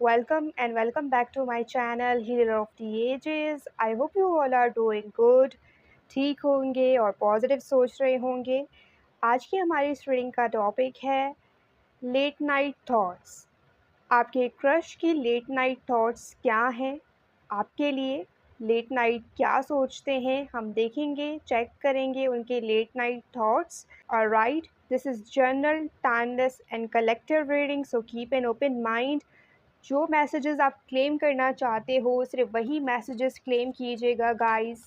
welcome back to my channel Healer of the Ages. I hope you all are doing good. ठीक होंगे और positive सोच रहे होंगे। आज की हमारी इस रीडिंग का टॉपिक है लेट नाइट थॉट्स। आपके क्रश की लेट नाइट थॉट्स क्या हैं? आपके लिए लेट नाइट क्या सोचते हैं, हम देखेंगे, चेक करेंगे उनके late night thoughts. Alright, this is general, timeless and collective reading, so keep an open mind. जो मैसेजेस आप क्लेम करना चाहते हो सिर्फ वही मैसेजेस क्लेम कीजिएगा गाइस,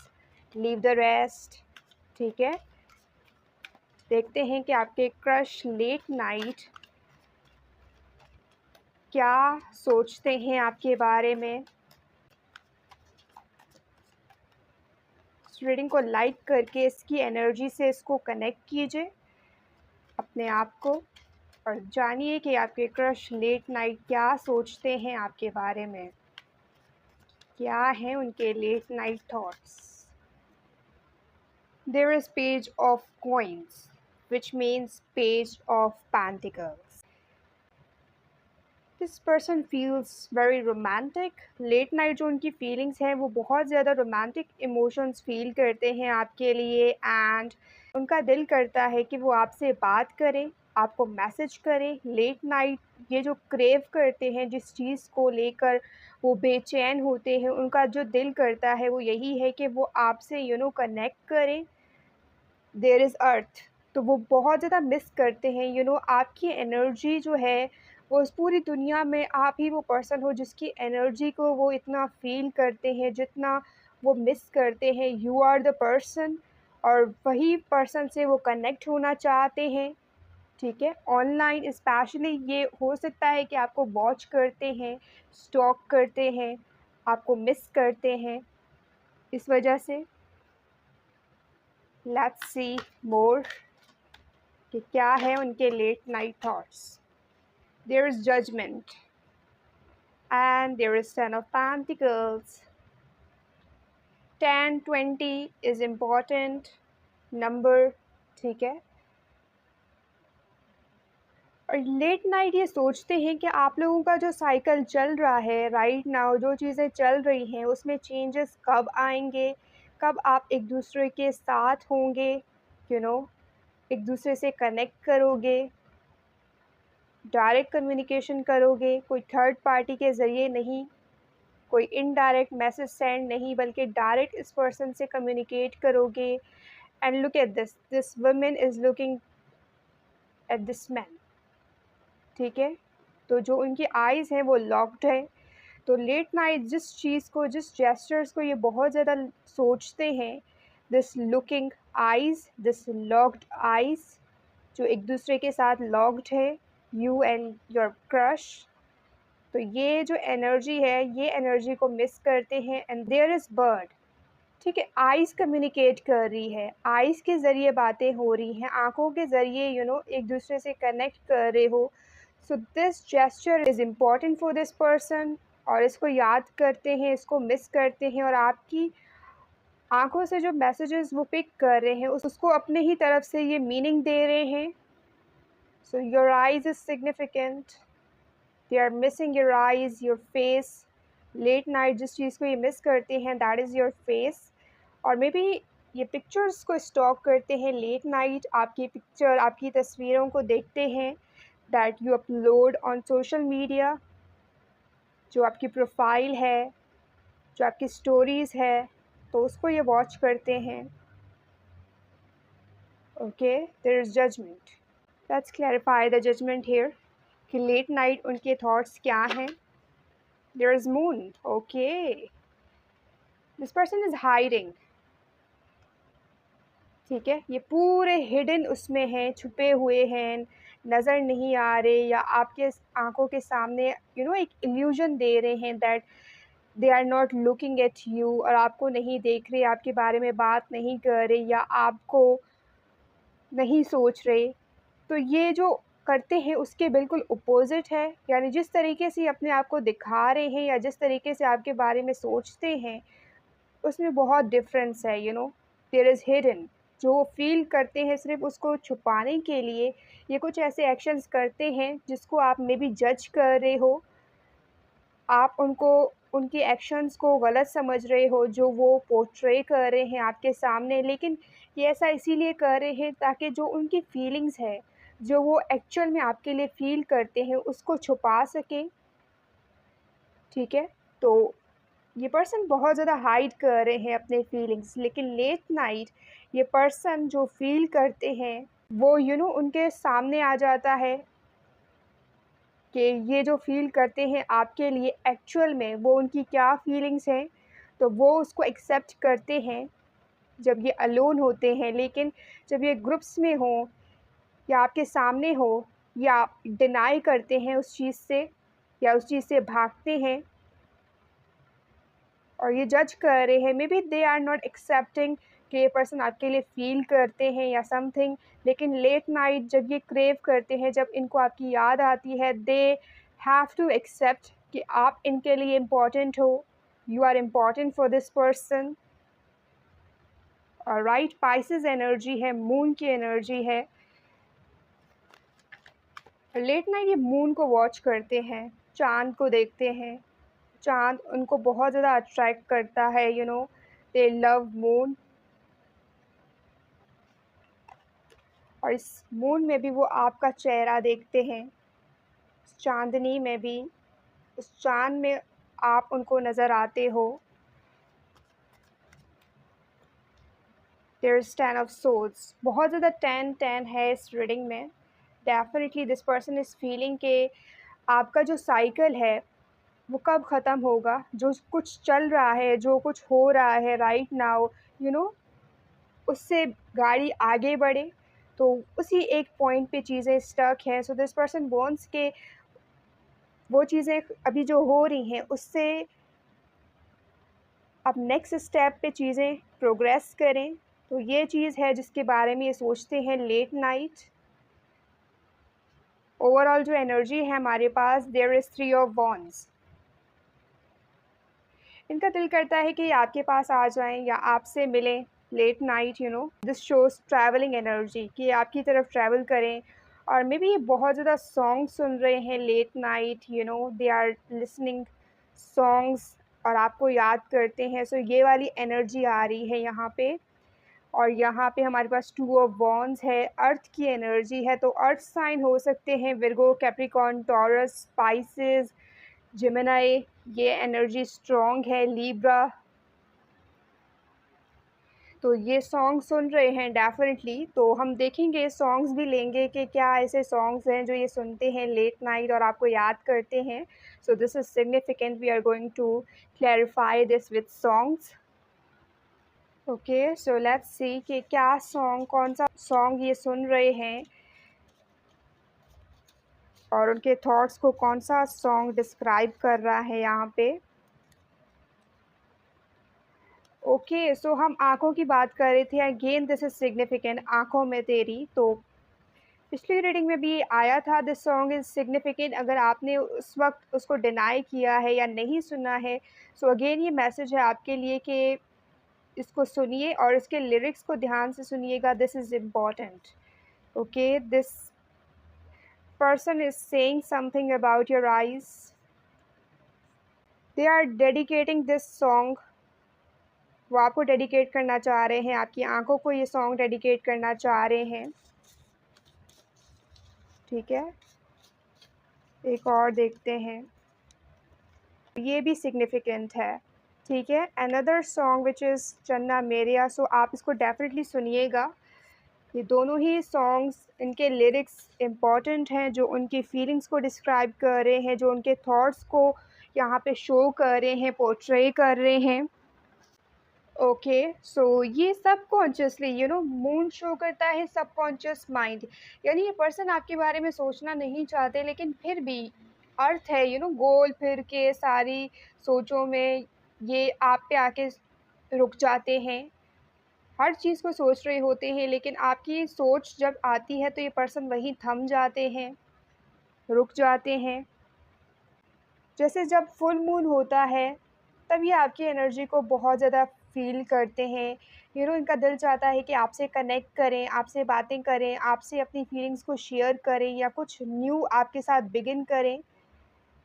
लीव द रेस्ट। ठीक है, देखते हैं कि आपके क्रश लेट नाइट क्या सोचते हैं आपके बारे में। इस रीडिंग को लाइक करके इसकी एनर्जी से इसको कनेक्ट कीजिए अपने आप को और जानिए कि आपके क्रश लेट नाइट क्या सोचते हैं आपके बारे में, क्या हैं उनके late night thoughts. There is page of coins, which means page of pentacles. This person feels very romantic. Late night जो उनकी feelings हैं वो बहुत ज़्यादा romantic emotions feel करते हैं आपके लिए, and उनका दिल करता है कि वो आपसे बात करें, आपको मैसेज करें। लेट नाइट ये जो क्रेव करते हैं, जिस चीज़ को लेकर वो बेचैन होते हैं, उनका जो दिल करता है वो यही है कि वो आपसे कनेक्ट करें। देयर इज़ अर्थ, तो वो बहुत ज़्यादा मिस करते हैं आपकी एनर्जी जो है वो इस पूरी दुनिया में आप ही वो पर्सन हो जिसकी एनर्जी को वो इतना फील करते हैं जितना वो मिस करते हैं। यू आर द पर्सन, और वही पर्सन से वो कनेक्ट होना चाहते हैं। ठीक है, ऑनलाइन स्पेशली ये हो सकता है कि आपको वॉच करते हैं, स्टॉक करते हैं, आपको मिस करते हैं इस वजह से। लेट्स सी मोर कि क्या है उनके late night thoughts. There is judgement and there is 10 of pentacles. 10-20 is important number. ठीक है, और लेट नाइट ये सोचते हैं कि आप लोगों का जो साइकिल चल रहा है राइट नाउ, जो चीज़ें चल रही हैं उसमें चेंजेस कब आएंगे, कब आप एक दूसरे के साथ होंगे, यू नो एक दूसरे से कनेक्ट करोगे, डायरेक्ट कम्युनिकेशन करोगे, कोई थर्ड पार्टी के ज़रिए नहीं, कोई इनडायरेक्ट मैसेज सेंड नहीं, बल्कि डायरेक्ट इस पर्सन से कम्युनिकेट करोगे। And look at this women is looking at this man. ठीक है, तो जो उनकी आइज़ हैं वो लॉक्ड है। तो लेट नाइट जिस चीज़ को, जिस जेस्चर्स को ये बहुत ज़्यादा सोचते हैं, this looking eyes, this locked eyes, जो एक दूसरे के साथ लॉक्ड है, यू एंड योर क्रश। तो ये जो एनर्जी है ये एनर्जी को मिस करते हैं। And there is bird. ठीक है, आइज़ कम्युनिकेट कर रही है, आइज़ के ज़रिए बातें हो रही हैं, आँखों के ज़रिए एक दूसरे से कनेक्ट कर रहे हो। So this gesture is important for this person, और इसको याद करते हैं, इसको मिस करते हैं, और आपकी आँखों से जो मैसेजेस वो पिक कर रहे हैं उसको अपने ही तरफ से ये मीनिंग दे रहे हैं। So your eyes is significant, they are missing your eyes, your face. Late night जिस चीज़ को ये मिस करते हैं दैट इज़ योर फेस। और मे बी ये पिक्चर्स को स्टॉक करते हैं लेट नाइट, आपकी पिक्चर, आपकी तस्वीरों को देखते हैं that you upload on social media, जो आपकी प्रोफाइल है, जो आपकी स्टोरीज़ है, तो उसको ये वॉच करते हैं। Okay, there is judgement. Let's clarify the judgement here कि लेट नाइट उनके थॉट्स क्या हैं। There is moon. Okay, this person is hiding. ठीक है, ये पूरे हिडन उसमें हैं, छुपे हुए हैं, नज़र नहीं आ रहे, या आपके आंखों के सामने एक इल्यूजन दे रहे हैं that they are not looking at you, और आपको नहीं देख रहे, आपके बारे में बात नहीं कर रहे, या आपको नहीं सोच रहे। तो ये जो करते हैं उसके बिल्कुल अपोज़िट है, यानी जिस तरीके से अपने आप को दिखा रहे हैं या जिस तरीके से आपके बारे में सोचते हैं उसमें बहुत डिफरेंस है। There is hidden. जो वो फ़ील करते हैं सिर्फ उसको छुपाने के लिए ये कुछ ऐसे एक्शंस करते हैं जिसको आप मे बी जज कर रहे हो, आप उनको उनके एक्शंस को गलत समझ रहे हो जो वो पोर्ट्रे कर रहे हैं आपके सामने, लेकिन ये ऐसा इसीलिए कर रहे हैं ताकि जो उनकी फीलिंग्स है, जो वो एक्चुअल में आपके लिए फ़ील करते हैं, उसको छुपा सकें, ठीक है? तो ये पर्सन बहुत ज़्यादा हाइड कर रहे हैं अपने फीलिंग्स, लेकिन लेट नाइट ये पर्सन जो फ़ील करते हैं, वो उनके सामने आ जाता है कि ये जो फ़ील करते हैं आपके लिए एक्चुअल में वो उनकी क्या फीलिंग्स हैं, तो वो उसको एक्सेप्ट करते हैं जब ये अलोन होते हैं। लेकिन जब ये ग्रुप्स में हों या आपके सामने हो या डिनाई करते हैं उस चीज़ से या उस चीज़ से भागते हैं और ये जज कर रहे हैं, maybe they are not accepting कि ये पर्सन आपके लिए फ़ील करते हैं या समथिंग, लेकिन लेट नाइट जब ये क्रेव करते हैं, जब इनको आपकी याद आती है, दे हैव टू एक्सेप्ट कि आप इनके लिए इम्पोर्टेंट हो, you are important for this person. और राइट, पाइसेस एनर्जी है, मून की एनर्जी है। लेट नाइट ये मून को वॉच करते हैं, चाँद को देखते हैं, चाँद उनको बहुत ज़्यादा अट्रैक्ट करता है, दे लव मून। और इस मून में भी वो आपका चेहरा देखते हैं, चाँदनी में भी, उस चाँद में आप उनको नज़र आते हो। देयर इज़ 10 ऑफ सोर्ड्स, बहुत ज़्यादा 10 है इस रीडिंग में। Definitely this person is feeling कि आपका जो साइकिल है वो कब ख़त्म होगा, जो कुछ चल रहा है, जो कुछ हो रहा है राइट नाउ, यू नो उससे गाड़ी आगे बढ़े, तो उसी एक पॉइंट पे चीज़ें स्टक हैं। सो दिस पर्सन वांट्स के वो चीज़ें अभी जो हो रही हैं उससे अब नेक्स्ट स्टेप पे चीज़ें प्रोग्रेस करें। तो ये चीज़ है जिसके बारे में ये सोचते हैं लेट नाइट। ओवरऑल जो एनर्जी है हमारे पास, देयर इज़ 3 ऑफ वॉन्ड्स। इनका दिल करता है कि आपके पास आ जाएं या आपसे मिलें late night, this shows travelling energy कि आपकी तरफ ट्रैवल करें। और मे बी ये बहुत ज़्यादा सॉन्ग सुन रहे हैं late night, they are listening songs और आपको याद करते हैं। सो ये वाली एनर्जी आ रही है यहाँ पे। और यहाँ पे हमारे पास 2 ऑफ वॉन्ड्स है, अर्थ की एनर्जी है। तो अर्थ साइन हो सकते हैं Virgo, Capricorn, taurus, spices, Gemini, ये एनर्जी स्ट्रॉन्ग है, लिब्रा। तो ये सॉन्ग सुन रहे हैं डेफ़िनेटली। तो हम देखेंगे, सॉन्ग्स भी लेंगे कि क्या ऐसे सॉन्ग्स हैं जो ये सुनते हैं लेट नाइट और आपको याद करते हैं। So this is significant, we are going to clarify this with songs. Okay, so let's see कि क्या सॉन्ग, कौन सा सॉन्ग ये सुन रहे हैं और उनके थॉट्स को कौन सा सॉन्ग डिस्क्राइब कर रहा है यहाँ पे। ओके, सो हम आँखों की बात कर रहे थे। अगेन दिस इज़ सिग्निफिकेंट, आँखों में तेरी। तो पिछली रीडिंग में भी आया था, दिस सॉन्ग इज़ सिग्निफिकेंट। अगर आपने उस वक्त उसको डिनाई किया है या नहीं सुना है, सो अगेन ये मैसेज है आपके लिए कि इसको सुनिए और इसके लिरिक्स को ध्यान से सुनिएगा, this is important. Okay, this person is saying something about your eyes. They are dedicating this song. वो आपको डेडिकेट करना चाह रहे हैं, आपकी आंखों को ये सॉन्ग डेडिकेट करना चाह रहे हैं, ठीक है। एक और देखते हैं, ये भी सिग्निफिकेंट है, ठीक है। अनदर सॉन्ग विच इज़ चन्ना मेरिया। सो आप इसको डेफिनेटली सुनिएगा। ये दोनों ही सॉन्ग्स, इनके लिरिक्स इम्पॉर्टेंट हैं, जो उनकी फीलिंग्स को डिस्क्राइब कर रहे हैं, जो उनके थॉट्स को यहाँ पे शो कर रहे हैं, पोर्ट्रे कर रहे हैं। ओके, सो ये सबकॉन्शियसली, मून शो करता है सबकॉन्शियस माइंड, यानी ये पर्सन आपके बारे में सोचना नहीं चाहते, लेकिन फिर भी अर्थ है, गोल फिर के सारी सोचों में ये आप पे आके रुक जाते हैं। हर चीज़ को सोच रहे होते हैं, लेकिन आपकी सोच जब आती है तो ये पर्सन वहीं थम जाते हैं, रुक जाते हैं। जैसे जब फुल मून होता है तब ये आपकी एनर्जी को बहुत ज़्यादा फ़ील करते हैं। इनका दिल चाहता है कि आपसे कनेक्ट करें, आपसे बातें करें, आपसे अपनी फीलिंग्स को शेयर करें या कुछ न्यू आपके साथ बिगिन करें।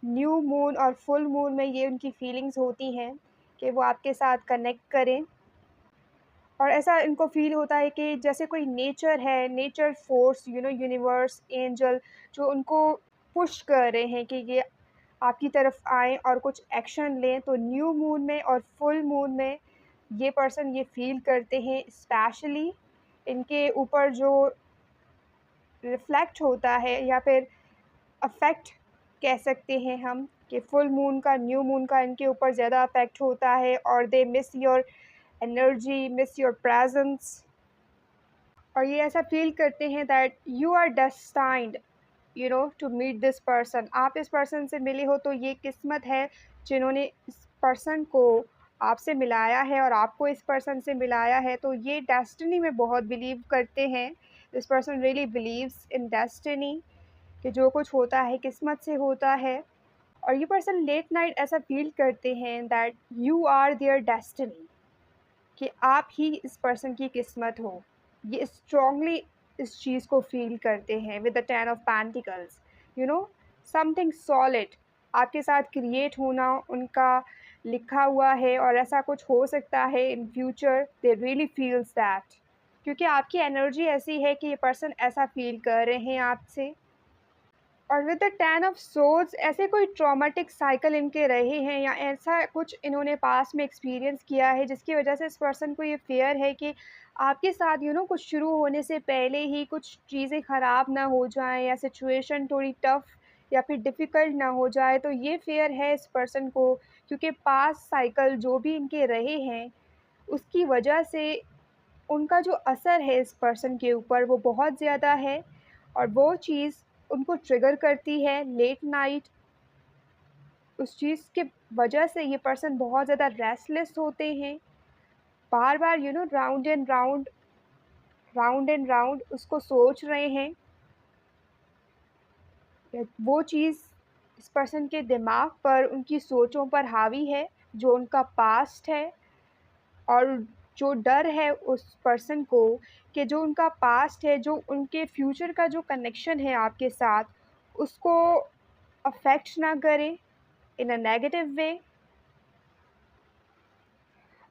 न्यू मून और फुल मून में ये उनकी फीलिंग्स होती हैं कि वो आपके साथ कनेक्ट करें। और ऐसा इनको फ़ील होता है कि जैसे कोई नेचर है, नेचर फ़ोर्स, यूनिवर्स, एंजल, जो उनको पुश कर रहे हैं कि ये आपकी तरफ आएँ और कुछ एक्शन लें। तो न्यू मून में और फुल मून में ये पर्सन ये फ़ील करते हैं, स्पेशली इनके ऊपर जो रिफ्लेक्ट होता है या फिर अफ़ेक्ट कह सकते हैं हम, कि फुल मून का, न्यू मून का इनके ऊपर ज़्यादा अफ़ेक्ट होता है और they miss your energy, miss your presence. और ये ऐसा फ़ील करते हैं that you are destined to meet this person. आप इस पर्सन से मिले हो तो ये किस्मत है जिन्होंने इस पर्सन को आपसे मिलाया है और आपको इस पर्सन से मिलाया है। तो ये डेस्टिनी में बहुत बिलीव करते हैं। This person really believes in destiny, कि जो कुछ होता है किस्मत से होता है। और ये पर्सन लेट नाइट ऐसा फ़ील करते हैं that you are their destiny, कि आप ही इस पर्सन की किस्मत हो। ये स्ट्रॉन्गली इस चीज़ को फ़ील करते हैं with the 10 of pentacles. You know something solid आपके साथ क्रिएट होना उनका लिखा हुआ है, और ऐसा कुछ हो सकता है in future. They really feels that, क्योंकि आपकी एनर्जी ऐसी है कि ये पर्सन ऐसा फ़ील कर रहे हैं आपसे। और विद द 10 ऑफ सोर्ड्स ऐसे कोई ट्रॉमेटिक साइकिल इनके रहे हैं, या ऐसा कुछ इन्होंने पास्ट में एक्सपीरियंस किया है जिसकी वजह से इस पर्सन को ये फ़ियर है कि आपके साथ कुछ शुरू होने से पहले ही कुछ चीज़ें ख़राब ना हो जाएँ, या सिचुएशन थोड़ी टफ़ या फिर डिफ़िकल्ट ना हो जाए। तो ये फ़ियर है इस पर्सन को, क्योंकि पास्ट साइकिल जो भी इनके रहे हैं उसकी वजह से उनका जो असर है इस पर्सन के ऊपर वो बहुत ज़्यादा है। और वो चीज़ उनको ट्रिगर करती है लेट नाइट। उस चीज़ के वजह से ये पर्सन बहुत ज़्यादा रेस्टलेस होते हैं, बार-बार राउंड एंड राउंड उसको सोच रहे हैं। वो चीज़ इस पर्सन के दिमाग पर, उनकी सोचों पर हावी है, जो उनका पास्ट है। और जो डर है उस पर्सन को कि जो उनका पास्ट है, जो उनके फ्यूचर का जो कनेक्शन है आपके साथ, उसको अफ़ेक्ट ना करे इन अ नेगेटिव वे।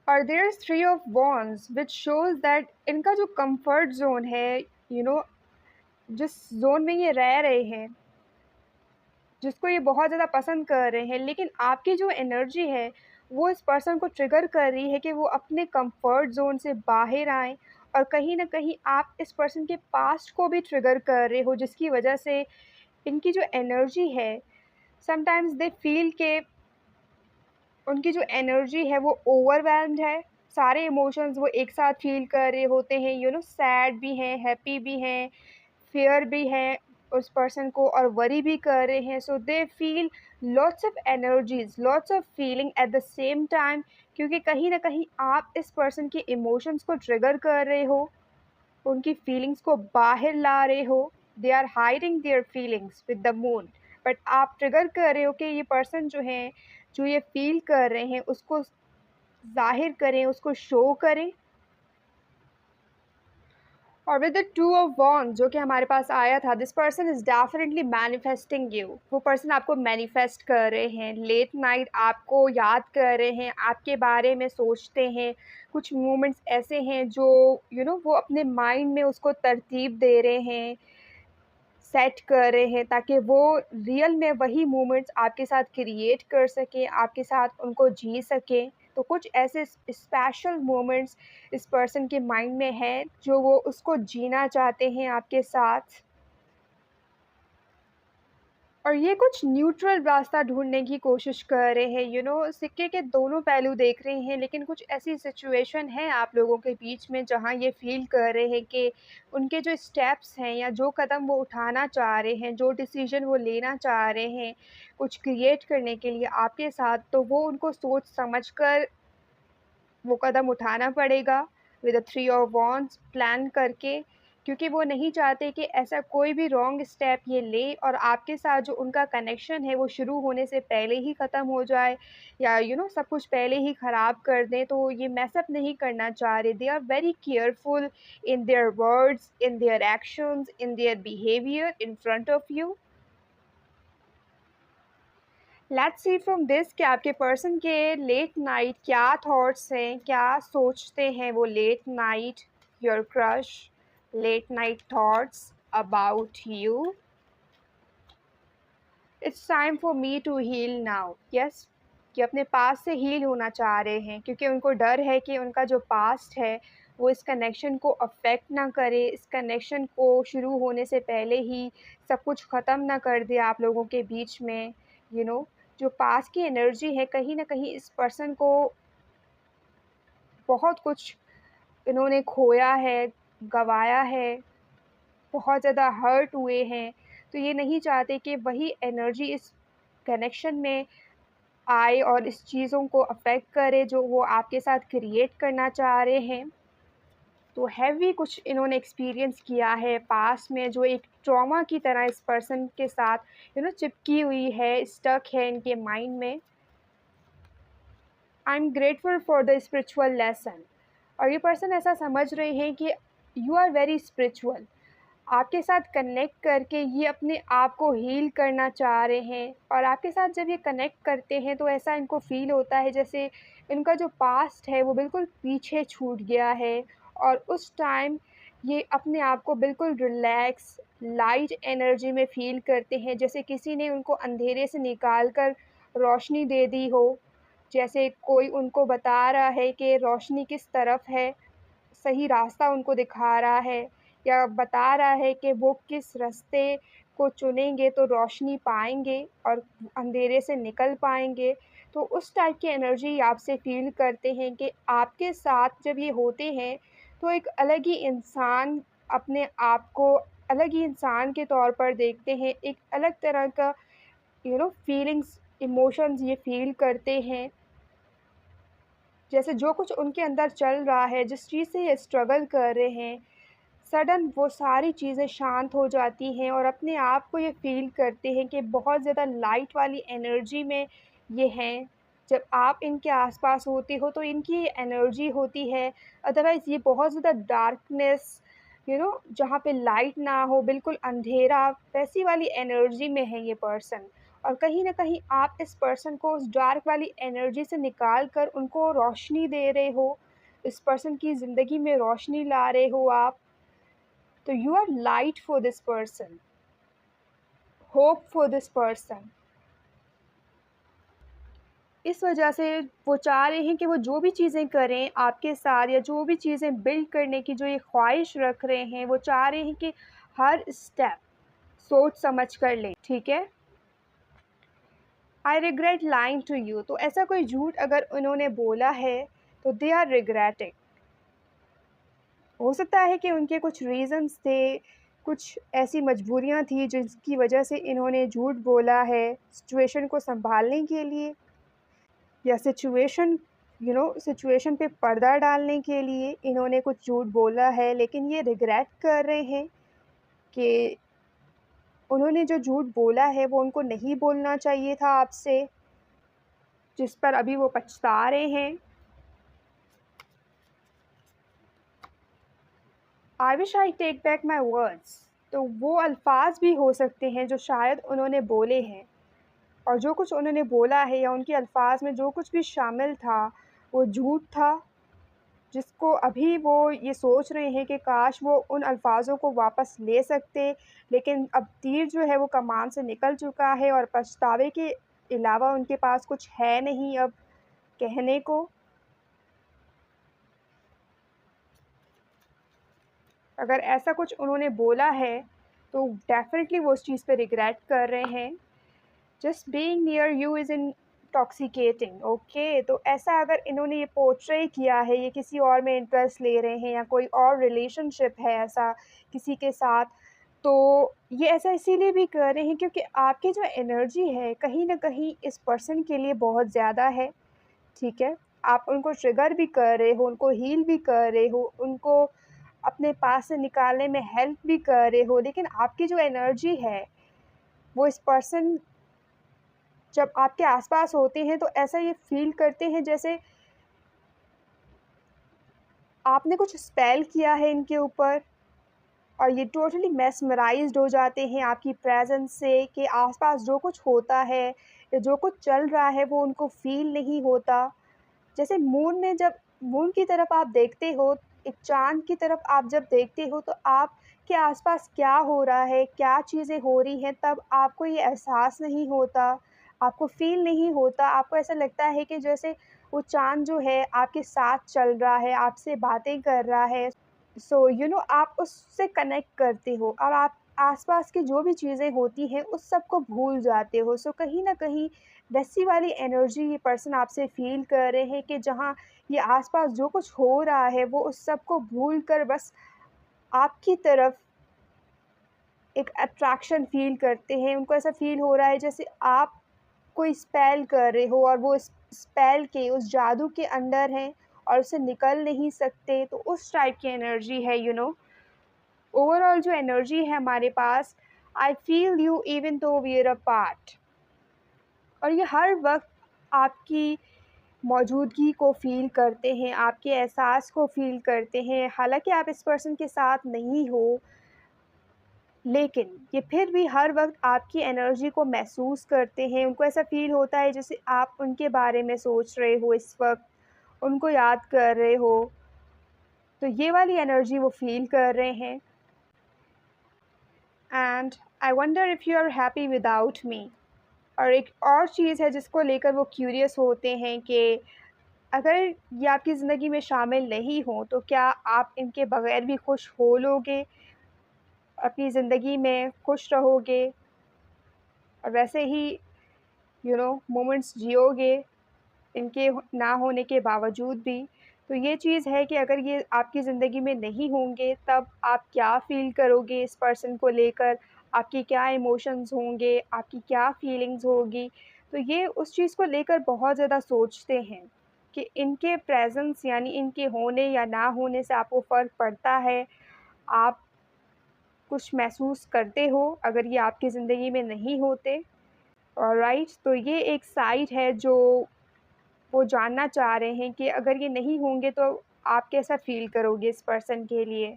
और there is 3 of wands which shows that इनका जो कम्फ़र्ट ज़ोन है, यू नो जिस ज़ोन में ये रह रहे हैं, जिसको ये बहुत ज़्यादा पसंद कर रहे हैं, लेकिन आपकी जो एनर्जी है, वो इस पर्सन को ट्रिगर कर रही है कि वो अपने कंफर्ट ज़ोन से बाहर आएँ। और कहीं न कहीं आप इस पर्सन के पास्ट को भी ट्रिगर कर रहे हो, जिसकी वजह से इनकी जो एनर्जी है, समटाइम्स दे फ़ील के उनकी जो एनर्जी है वो ओवरवेल्म्ड है। सारे इमोशंस वो एक साथ फ़ील कर रहे होते हैं, सैड भी हैं, हैप्पी भी हैं, फ़ियर भी है उस पर्सन को, और वरी भी कर रहे हैं। So they feel lots of energies, lots of feeling at the same time, क्योंकि कहीं न कहीं आप इस पर्सन के इमोशंस को ट्रिगर कर रहे हो, उनकी फीलिंग्स को बाहर ला रहे हो। They are hiding their feelings with the moon, but आप ट्रिगर कर रहे हो कि ये पर्सन जो है, जो ये फ़ील कर रहे हैं, उसको ज़ाहिर करें, उसको शो करें। और विद द 2 ऑफ वॉन्ड्स जो कि हमारे पास आया था, this person is definitely manifesting you. वो पर्सन आपको मैनिफेस्ट कर रहे हैं, लेट नाइट आपको याद कर रहे हैं, आपके बारे में सोचते हैं। कुछ मोमेंट्स ऐसे हैं जो वो अपने माइंड में उसको तरतीब दे रहे हैं, सेट कर रहे हैं, ताकि वो रियल में वही मोमेंट्स आपके साथ क्रिएट कर सकें, आपके साथ उनको जी सकें। तो कुछ ऐसे स्पेशल मोमेंट्स इस पर्सन के माइंड में हैं, जो वो उसको जीना चाहते हैं आपके साथ। और ये कुछ न्यूट्रल रास्ता ढूँढने की कोशिश कर रहे हैं, सिक्के के दोनों पहलू देख रहे हैं, लेकिन कुछ ऐसी सिचुएशन है आप लोगों के बीच में जहाँ ये फ़ील कर रहे हैं कि उनके जो स्टेप्स हैं या जो कदम वो उठाना चाह रहे हैं, जो डिसीज़न वो लेना चाह रहे हैं, कुछ क्रिएट करने के लिए आपके साथ, तो वो उनको सोच समझ कर वो कदम उठाना पड़ेगा with a 3 of wands plan करके, क्योंकि वो नहीं चाहते कि ऐसा कोई भी रॉन्ग स्टेप ये ले और आपके साथ जो उनका कनेक्शन है वो शुरू होने से पहले ही ख़त्म हो जाए, या सब कुछ पहले ही ख़राब कर दें। तो ये मेस अप नहीं करना चाह रहे। They are very careful in their words, in their actions, in their behaviour in front of you. Let's see from this कि आपके पर्सन के लेट नाइट क्या थॉट्स हैं, क्या सोचते हैं वो late night, your crush, late night thoughts about you. It's time for me to heal now. Yes, कि अपने पास्ट से हील होना चाह रहे हैं क्योंकि उनको डर है कि उनका जो पास्ट है वो इस कनेक्शन को अफेक्ट ना करे, इस कनेक्शन को शुरू होने से पहले ही सब कुछ ख़त्म ना कर दे आप लोगों के बीच में। जो पास्ट की एनर्जी है, कहीं ना कहीं इस पर्सन को बहुत कुछ इन्होंने खोया है, गंवाया है, बहुत ज़्यादा हर्ट हुए हैं। तो ये नहीं चाहते कि वही एनर्जी इस कनेक्शन में आए और इस चीज़ों को अफ़ेक्ट करे जो वो आपके साथ क्रिएट करना चाह रहे हैं। तो हैवी कुछ इन्होंने एक्सपीरियंस किया है पास्ट में, जो एक ट्रॉमा की तरह इस पर्सन के साथ चिपकी हुई है, स्टक है इनके माइंड में। I am grateful for the spiritual lesson. और ये पर्सन ऐसा समझ रहे हैं कि यू आर वेरी स्पिरिचुअल। आपके साथ कनेक्ट करके ये अपने आप को हील करना चाह रहे हैं। और आपके साथ जब ये कनेक्ट करते हैं तो ऐसा इनको फ़ील होता है जैसे इनका जो पास्ट है वो बिल्कुल पीछे छूट गया है। और उस टाइम ये अपने आप को बिल्कुल रिलैक्स, लाइट एनर्जी में फ़ील करते हैं, जैसे किसी ने उनको अंधेरे से निकाल कर रोशनी दे दी हो। जैसे कोई उनको बता रहा है कि रोशनी किस तरफ है, सही रास्ता उनको दिखा रहा है, या बता रहा है कि वो किस रास्ते को चुनेंगे तो रोशनी पाएँगे और अंधेरे से निकल पाएँगे। तो उस टाइप की एनर्जी आपसे फ़ील करते हैं कि आपके साथ जब ये होते हैं, तो एक अलग ही इंसान, अपने आप को अलग ही इंसान के तौर पर देखते हैं। एक अलग तरह का फीलिंग्स, इमोशंस ये फ़ील करते हैं। जैसे जो कुछ उनके अंदर चल रहा है, जिस चीज़ से ये स्ट्रगल कर रहे हैं, सडन वो सारी चीज़ें शांत हो जाती हैं और अपने आप को ये फ़ील करते हैं कि बहुत ज़्यादा लाइट वाली एनर्जी में ये हैं। जब आप इनके आस-पास होते हो तो इनकी ये एनर्जी होती है, अदरवाइज़ ये बहुत ज़्यादा डार्कनेस, जहाँ पे लाइट ना हो, बिल्कुल अंधेरा, वैसी वाली एनर्जी में है ये पर्सन। और कहीं न कहीं आप इस पर्सन को उस डार्क वाली एनर्जी से निकाल कर उनको रोशनी दे रहे हो, इस पर्सन की ज़िंदगी में रोशनी ला रहे हो आप। तो you are light for this person, hope for this person. इस वजह से वो चाह रहे हैं कि वो जो भी चीज़ें करें आपके साथ, या जो भी चीज़ें बिल्ड करने की जो ये ख्वाहिश रख रहे हैं, वो चाह रहे हैं कि हर स्टेप सोच समझ कर लें, ठीक है। I regret lying to you. तो ऐसा कोई झूठ अगर उन्होंने बोला है तो दे आर रिग्रेटिंग। हो सकता है कि उनके कुछ रीज़न्स थे, कुछ ऐसी मजबूरियाँ थी जिसकी वजह से इन्होंने झूठ बोला है सिचुएशन को सँभालने के लिए, या सिचुएशन पे पर्दा डालने के लिए इन्होंने कुछ झूठ बोला है। लेकिन ये रिग्रेट कर रहे हैं कि उन्होंने जो झूठ बोला है वो उनको नहीं बोलना चाहिए था आपसे, जिस पर अभी वो पछता रहे हैं। I wish I take back my words. तो वो अल्फाज भी हो सकते हैं जो शायद उन्होंने बोले हैं, और जो कुछ उन्होंने बोला है या उनके अल्फाज में जो कुछ भी शामिल था वो झूठ था, जिसको अभी वो ये सोच रहे हैं कि काश वो उन अल्फाज़ों को वापस ले सकते। लेकिन अब तीर जो है वो कमान से निकल चुका है और पछतावे के अलावा उनके पास कुछ है नहीं अब कहने को। अगर ऐसा कुछ उन्होंने बोला है तो डेफ़िनेटली वो उस चीज़ पे रिग्रेट कर रहे हैं। Just being near you is intoxicating. Okay, तो ऐसा अगर इन्होंने ये पोर्ट्रे किया है, ये किसी और में इंटरेस्ट ले रहे हैं या कोई और रिलेशनशिप है ऐसा किसी के साथ, तो ये ऐसा इसीलिए भी कर रहे हैं क्योंकि आपकी जो एनर्जी है कहीं न कहीं इस पर्सन के लिए बहुत ज़्यादा है, ठीक है? आप उनको ट्रिगर भी कर रहे हो, उनको हील भी कर रहे हो, उनको अपने पास से निकालने में हेल्प भी कर रहे हो, लेकिन आपकी जो एनर्जी है, वो इस पर्सन जब आपके आस-पास होते हैं तो ऐसा ये फ़ील करते हैं जैसे आपने कुछ स्पेल किया है इनके ऊपर, और ये टोटली मेस्मराइज्ड हो जाते हैं आपकी प्रेजेंस से कि आसपास जो कुछ होता है या जो कुछ चल रहा है वो उनको फ़ील नहीं होता। जैसे मून में जब मून की तरफ आप देखते हो, एक चाँद की तरफ आप जब देखते हो तो आपके आसपास क्या हो रहा है, क्या चीज़ें हो रही हैं, तब आपको ये एहसास नहीं होता, आपको फ़ील नहीं होता। आपको ऐसा लगता है कि जैसे वो चाँद जो है आपके साथ चल रहा है, आपसे बातें कर रहा है। सो आप उससे कनेक्ट करते हो और आप आसपास की जो भी चीज़ें होती हैं उस सब को भूल जाते हो। सो कहीं न कहीं वैसी वाली एनर्जी ये पर्सन आपसे फ़ील कर रहे हैं कि जहाँ ये आसपास जो कुछ हो रहा है वो उस सब को भूल कर बस आपकी तरफ एक अट्रैक्शन फ़ील करते हैं। उनको ऐसा फ़ील हो रहा है जैसे आप कोई स्पेल कर रहे हो और वो इस स्पेल के, उस जादू के अंडर हैं और उससे निकल नहीं सकते। तो उस टाइप की एनर्जी है ओवरऑल जो एनर्जी है हमारे पास, I feel you even though we are apart. और ये हर वक़्त आपकी मौजूदगी को फ़ील करते हैं, आपके एहसास को फ़ील करते हैं। हालाँकि आप इस पर्सन के साथ नहीं हो, लेकिन ये फिर भी हर वक़्त आपकी एनर्जी को महसूस करते हैं। उनको ऐसा फ़ील होता है जैसे आप उनके बारे में सोच रहे हो इस वक़्त, उनको याद कर रहे हो। तो ये वाली एनर्जी वो फ़ील कर रहे हैं। And I wonder if you are happy without me. और एक और चीज़ है जिसको लेकर वो क्यूरियस होते हैं कि अगर ये आपकी ज़िंदगी में शामिल नहीं हों, तो क्या आप इनके बगैर भी खुश हो लोगे? अपनी ज़िंदगी में खुश रहोगे और वैसे ही मोमेंट्स जियोगे इनके ना होने के बावजूद भी। तो ये चीज़ है कि अगर ये आपकी ज़िंदगी में नहीं होंगे, तब आप क्या फ़ील करोगे इस पर्सन को लेकर? आपके क्या इमोशंस होंगे? आपकी क्या फीलिंग्स होगी? तो ये उस चीज़ को लेकर बहुत ज़्यादा सोचते हैं कि इनके प्रेज़ेंस यानी इनके होने या ना होने से आपको फ़र्क पड़ता है। आप कुछ महसूस करते हो अगर ये आपकी ज़िंदगी में नहीं होते। ऑलराइट, तो ये एक साइड है जो वो जानना चाह रहे हैं कि अगर ये नहीं होंगे तो आप कैसा फ़ील करोगे इस पर्सन के लिए।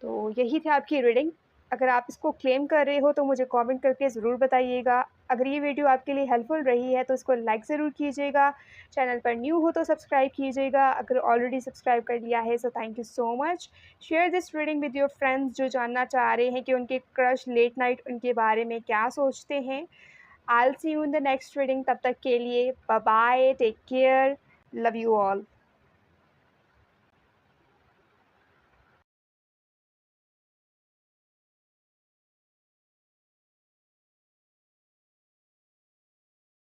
तो यही थी आपकी रीडिंग। अगर आप इसको क्लेम कर रहे हो तो मुझे कमेंट करके ज़रूर बताइएगा। अगर ये वीडियो आपके लिए हेल्पफुल रही है तो इसको लाइक ज़रूर कीजिएगा। चैनल पर न्यू हो तो सब्सक्राइब कीजिएगा। अगर ऑलरेडी सब्सक्राइब कर लिया है so thank you so much. Share this reading with your friends जो जानना चाह रहे हैं कि उनके क्रश लेट नाइट उनके बारे में क्या सोचते हैं। I will see you in the next reading. तब तक के लिए bye bye, take care, love you all.